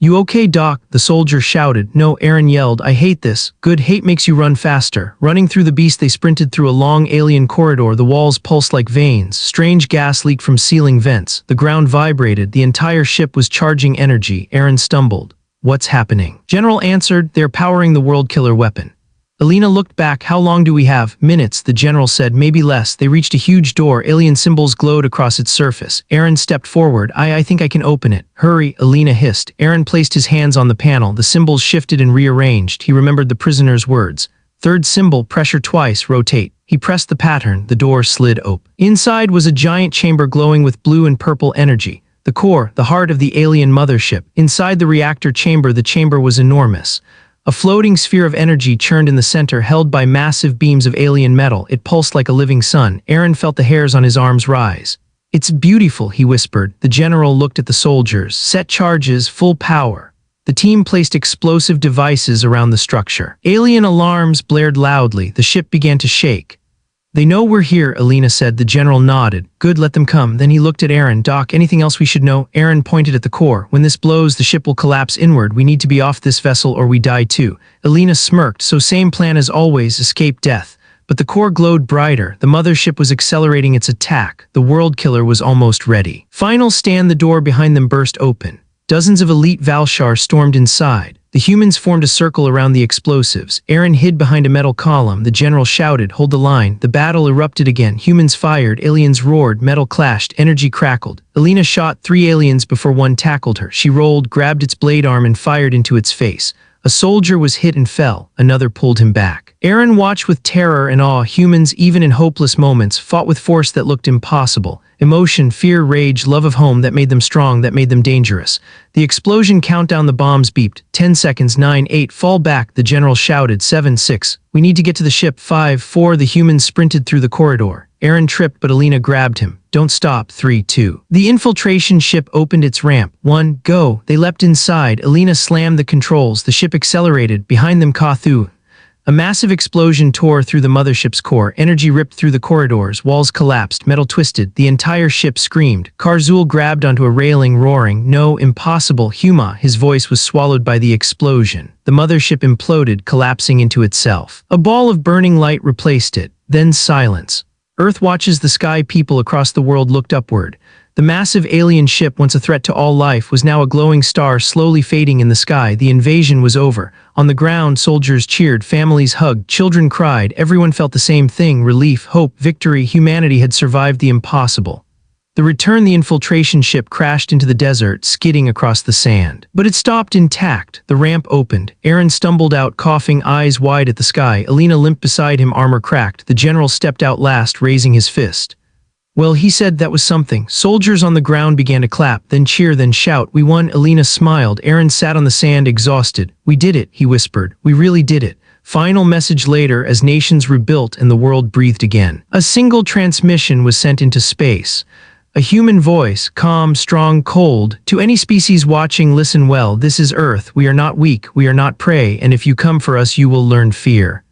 You okay, Doc? The soldier shouted. No, Aaron yelled. I hate this. Good, hate makes you run faster. Running through the beast, they sprinted through a long alien corridor. The walls pulsed like veins. Strange gas leaked from ceiling vents. The ground vibrated. The entire ship was charging energy. Aaron stumbled. What's happening? General answered. They're powering the world killer weapon. Alina looked back. How long do we have? Minutes, the general said. Maybe less. They reached a huge door. Alien symbols glowed across its surface. Aaron stepped forward. I think I can open it. Hurry, Alina hissed. Aaron placed his hands on the panel. The symbols shifted and rearranged. He remembered the prisoner's words. Third symbol, pressure twice, rotate. He pressed the pattern. The door slid open. Inside was a giant chamber glowing with blue and purple energy. The core, the heart of the alien mothership. Inside the reactor chamber, the chamber was enormous. A floating sphere of energy churned in the center, held by massive beams of alien metal. It pulsed like a living sun. Aaron felt the hairs on his arms rise. It's beautiful, he whispered. The general looked at the soldiers. Set charges, full power. The team placed explosive devices around the structure. Alien alarms blared loudly. The ship began to shake. They know we're here, Alina said. The general nodded. Good, let them come. Then he looked at Aaron. Doc, anything else we should know? Aaron pointed at the core. When this blows, the ship will collapse inward. We need to be off this vessel or we die too. Alina smirked. So same plan as always, escape death. But the core glowed brighter. The mothership was accelerating its attack. The world killer was almost ready. Final stand, the door behind them burst open. Dozens of elite Valshar stormed inside. The humans formed a circle around the explosives. Aaron hid behind a metal column. The general shouted, "Hold the line." The battle erupted again. Humans fired, aliens roared, metal clashed, energy crackled. Alina shot 3 aliens before one tackled her. She rolled, grabbed its blade arm and fired into its face. A soldier was hit and fell. Another pulled him back. Aaron watched with terror and awe. Humans, even in hopeless moments, fought with force that looked impossible. Emotion, fear, rage, love of home that made them strong, that made them dangerous. The explosion countdown, the bombs beeped. 10 seconds, 9, 8, fall back, the general shouted. 7, 6, we need to get to the ship. 5, 4, the humans sprinted through the corridor. Aaron tripped, but Alina grabbed him. Don't stop. 3, 2. The infiltration ship opened its ramp. 1, go. They leapt inside. Alina slammed the controls. The ship accelerated. Behind them, Kathu. A massive explosion tore through the mothership's core. Energy ripped through the corridors. Walls collapsed. Metal twisted. The entire ship screamed. Karzul grabbed onto a railing, roaring, "No, impossible, Huma." His voice was swallowed by the explosion. The mothership imploded, collapsing into itself. A ball of burning light replaced it. Then silence. Earth watches the sky. People across the world looked upward. The massive alien ship, once a threat to all life, was now a glowing star slowly fading in the sky. The invasion was over. On the ground, soldiers cheered, families hugged, children cried. Everyone felt the same thing: relief, hope, victory. Humanity had survived the impossible. The infiltration ship crashed into the desert, skidding across the sand. But it stopped intact. The ramp opened. Aaron stumbled out, coughing, eyes wide at the sky. Alina limped beside him, armor cracked. The general stepped out last, raising his fist. "Well," he said, "that was something." Soldiers on the ground began to clap, then cheer, then shout. "We won." Alina smiled. Aaron sat on the sand, exhausted. "We did it," he whispered. "We really did it." Final message later, as nations rebuilt and the world breathed again. A single transmission was sent into space. A human voice, calm, strong, cold. "To any species watching, listen well. This is Earth. We are not weak. We are not prey. And if you come for us, you will learn fear."